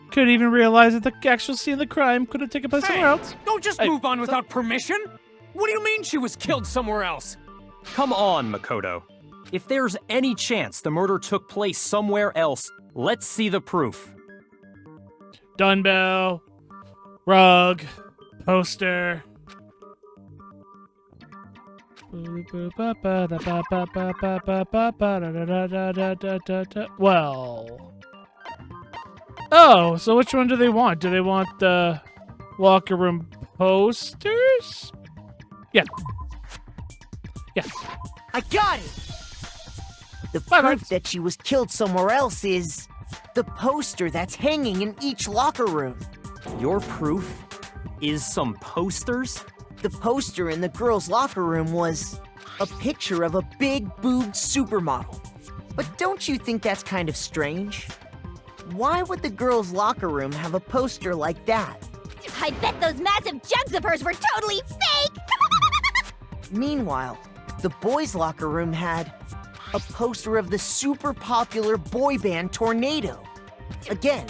couldn't even realize that the actual scene of the crime could have taken place somewhere else. Don't just move on without permission! What do you mean she was killed somewhere else? Come on, Makoto. If there's any chance the murder took place somewhere else, let's see the proof. Dumbbell, rug, poster. Well. Oh, so which one do they want? Do they want the locker room posters? Yeah. Yeah. I got it! The proof that she was killed somewhere else is the poster that's hanging in each locker room. Your proof is some posters? The poster in the girls' locker room was a picture of a big-boobed supermodel. But don't you think that's kind of strange? Why would the girls' locker room have a poster like that? I bet those massive jugs of hers were totally fake! Meanwhile, the boys' locker room had a poster of the super popular boy band Tornado. Again,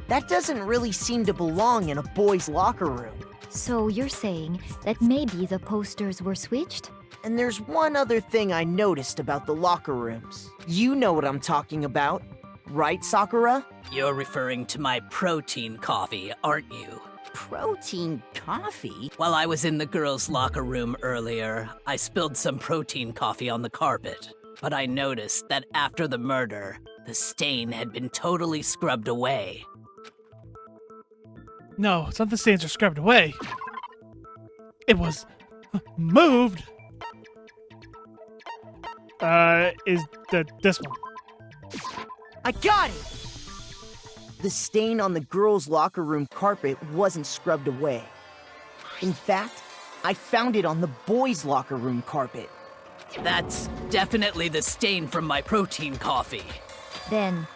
that doesn't really seem to belong in a boys' locker room. So you're saying that maybe the posters were switched? And there's one other thing I noticed about the locker rooms. You know what I'm talking about, right, Sakura? You're referring to my protein coffee, aren't you? Protein coffee? While I was in the girls' locker room earlier, I spilled some protein coffee on the carpet. But I noticed that after the murder, the stain had been totally scrubbed away. No, it's not the stains are scrubbed away. It was moved. Is this one? I got it! The stain on the girls' locker room carpet wasn't scrubbed away. In fact, I found it on the boys' locker room carpet. That's definitely the stain from my protein coffee. Then,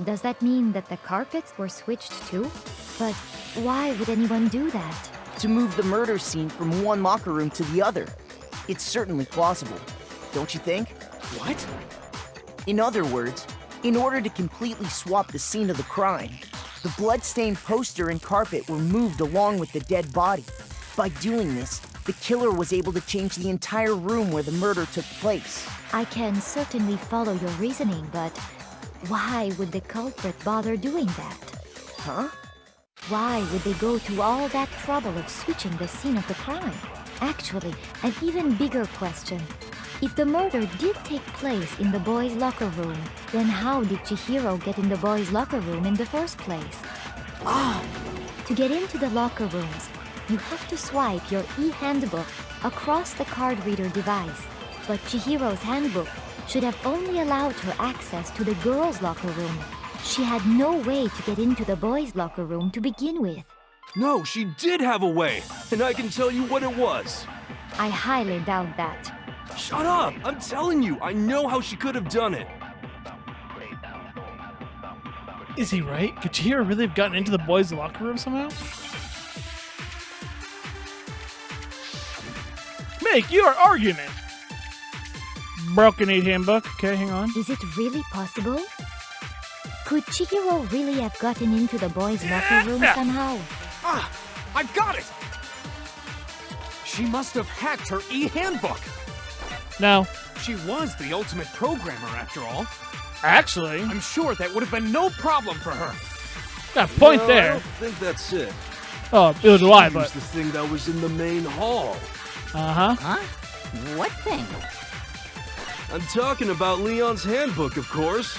does that mean that the carpets were switched too? But why would anyone do that? To move the murder scene from one locker room to the other. It's certainly plausible, don't you think? What? In other words, in order to completely swap the scene of the crime, the blood-stained poster and carpet were moved along with the dead body. By doing this, the killer was able to change the entire room where the murder took place. I can certainly follow your reasoning, but why would the culprit bother doing that? Huh? Why would they go to all that trouble of switching the scene of the crime? Actually, an even bigger question. If the murder did take place in the boys' locker room, then how did Chihiro get in the boys' locker room in the first place? To get into the locker rooms, you have to swipe your e-handbook across the card reader device. But Chihiro's handbook should have only allowed her access to the girls' locker room. She had no way to get into the boys' locker room to begin with. No, she did have a way, and I can tell you what it was. I highly doubt that. Shut up! I'm telling you, I know how she could have done it. Is he right? Could Chihiro really have gotten into the boys' locker room somehow? Make your argument! Broken 8 handbook. Okay, hang on. Is it really possible? Could Chihiro really have gotten into the boys' locker room somehow? I've got it! She must have hacked her e-handbook. No. She was the ultimate programmer, after all. Actually, I'm sure that would have been no problem for her. got a point I there. don't think that's it. Oh, it was a lie, She but... used the thing that was in the main hall. Uh-huh. Huh? What thing? I'm talking about Leon's handbook, of course.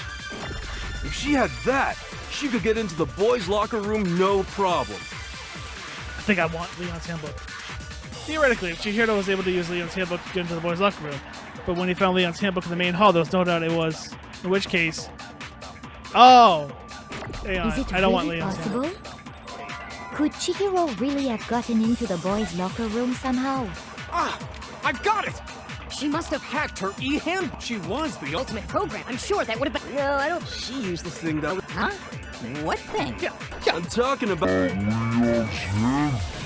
If she had that, she could get into the boys' locker room no problem. I think I want Leon's handbook. Theoretically, if Chihiro was able to use Leon's handbook to get into the boys' locker room, but when he found Leon's handbook in the main hall, there was no doubt it was. In which case... Oh! Hang on. Is it I don't want really Leon's possible? handbook. Could Chihiro really have gotten into the boys' locker room somehow? I've got it! She must have hacked her e-handbook. She was the ultimate program. I'm sure that would have been... No, I don't... She used the thing that was... Huh? What thing? I'm talking about...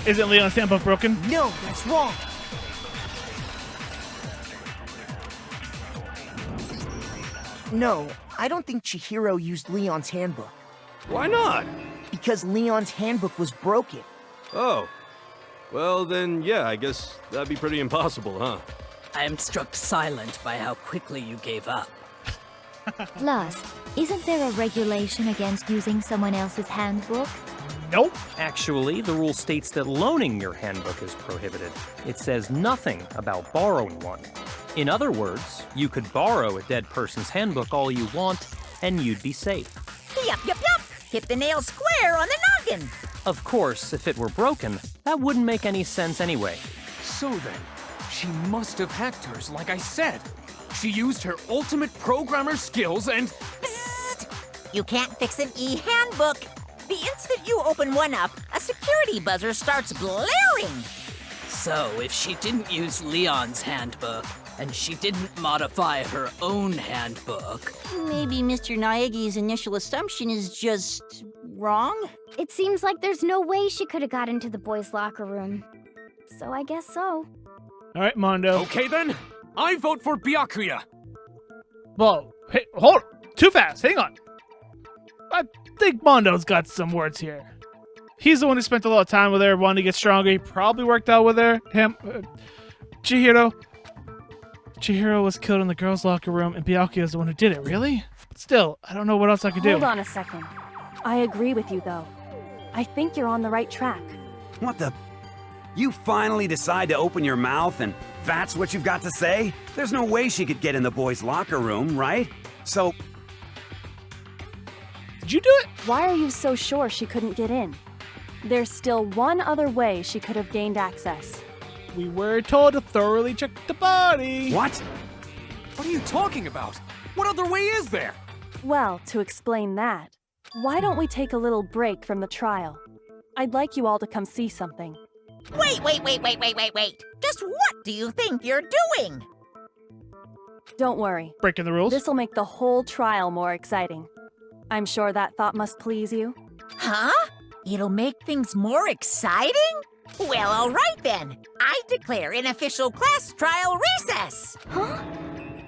Isn't Leon's handbook broken? No, that's wrong. No, I don't think Chihiro used Leon's handbook. Why not? Because Leon's handbook was broken. Oh. Well, then, yeah, I guess that'd be pretty impossible, huh? I am struck silent by how quickly you gave up. Plus, isn't there a regulation against using someone else's handbook? Nope. Actually, the rule states that loaning your handbook is prohibited. It says nothing about borrowing one. In other words, you could borrow a dead person's handbook all you want, and you'd be safe. Yup. Hit the nail square on the noggin. Of course, if it were broken, that wouldn't make any sense anyway. So then, she must have hacked hers, like I said. She used her ultimate programmer skills and... Psst! You can't fix an e-handbook. The instant you open one up, a security buzzer starts blaring. So, if she didn't use Leon's handbook, and she didn't modify her own handbook... Maybe Mr. Naegi's initial assumption is just... wrong? It seems like there's no way she could have got into the boys' locker room. So I guess so. All right, Mondo. Okay then, I vote for Byakuya. Whoa, hey, hold on. Too fast. Hang on. I think Mondo's got some words here. He's the one who spent a lot of time with her, wanted to get stronger. He probably worked out with her. Chihiro. Chihiro was killed in the girls' locker room, and Byakuya is the one who did it. Really? But still, I don't know what else I could do. Hold on a second. I agree with you, though. I think you're on the right track. What the? You finally decide to open your mouth and that's what you've got to say? There's no way she could get in the boys' locker room, right? So... Did you do it? Why are you so sure she couldn't get in? There's still one other way she could have gained access. We were told to thoroughly check the body. What? What are you talking about? What other way is there? Well, to explain that, why don't we take a little break from the trial? I'd like you all to come see something. Wait. Just what do you think you're doing? Don't worry. Breaking the rules. This'll make the whole trial more exciting. I'm sure that thought must please you. Huh? It'll make things more exciting? Well, all right then. I declare an official class trial recess. Huh?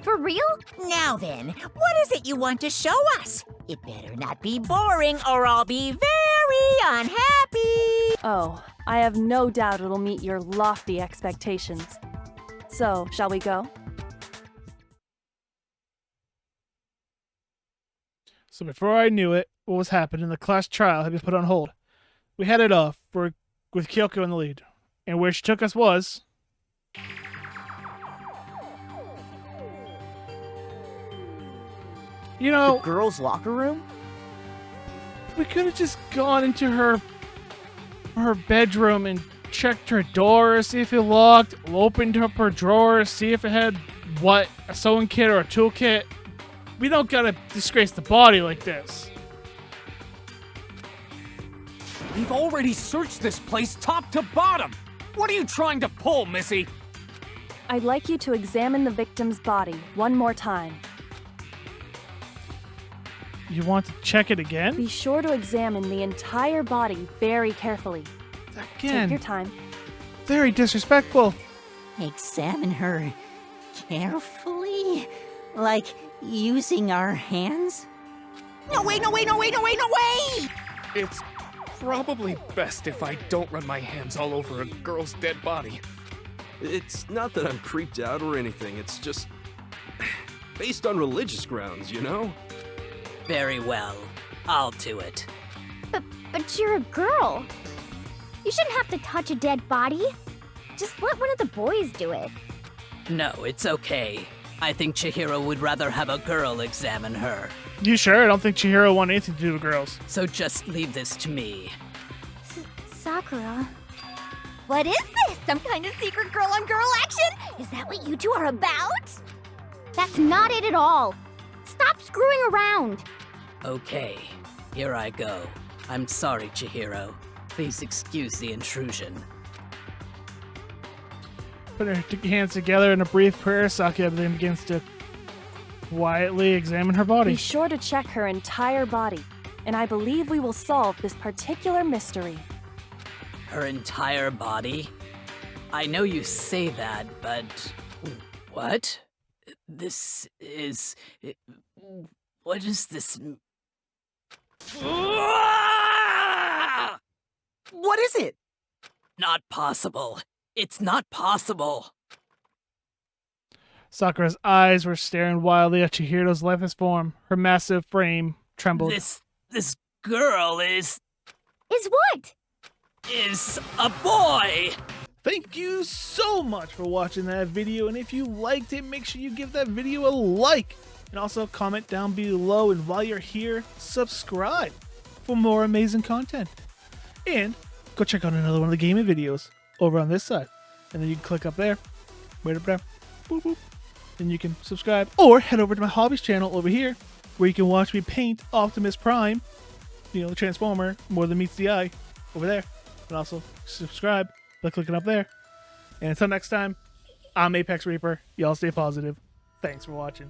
For real? Now then, what is it you want to show us? It better not be boring or I'll be very unhappy. Oh, I have no doubt it'll meet your lofty expectations. So, shall we go? So before I knew it, what was happening, the class trial had been put on hold. We headed off with Kyoko in the lead. And where she took us was... You know... The girls' locker room? We could have just gone into her bedroom and checked her door, see if it locked, opened up her drawer, see if it had, what, a sewing kit or a toolkit. We don't gotta disgrace the body like this. We've already searched this place top to bottom. What are you trying to pull, Missy? I'd like you to examine the victim's body one more time. You want to check it again? Be sure to examine the entire body very carefully. Again. Take your time. Very disrespectful. Examine her carefully? Like using our hands? No way! It's probably best if I don't run my hands all over a girl's dead body. It's not that I'm creeped out or anything, it's just... based on religious grounds, you know? Very well. I'll do it. But you're a girl. You shouldn't have to touch a dead body. Just let one of the boys do it. No, it's okay. I think Chihiro would rather have a girl examine her. You sure? I don't think Chihiro wanted anything to do with girls. So just leave this to me. Sakura. What is this? Some kind of secret girl-on-girl action? Is that what you two are about? That's not it at all. Stop screwing around. Okay, here I go. I'm sorry, Chihiro. Please excuse the intrusion. Put her hands together in a brief prayer, Sakura then begins to quietly examine her body. Be sure to check her entire body, and I believe we will solve this particular mystery. Her entire body? I know you say that, but... What? This is... What is this... What is it? Not possible. It's not possible. Sakura's eyes were staring wildly at Chihiro's lifeless form. Her massive frame trembled. This girl is... Is what? Is a boy! Thank you so much for watching that video, and if you liked it, make sure you give that video a like, and also comment down below, and while you're here, subscribe for more amazing content. And go check out another one of the gaming videos over on this side, and then you can click up there, right up there, boop, boop, and you can subscribe, or head over to my hobbies channel over here, where you can watch me paint Optimus Prime, you know, the Transformer, more than meets the eye, over there. And also subscribe by clicking up there. And until next time, I'm ApexReaper. Y'all stay positive. Thanks for watching.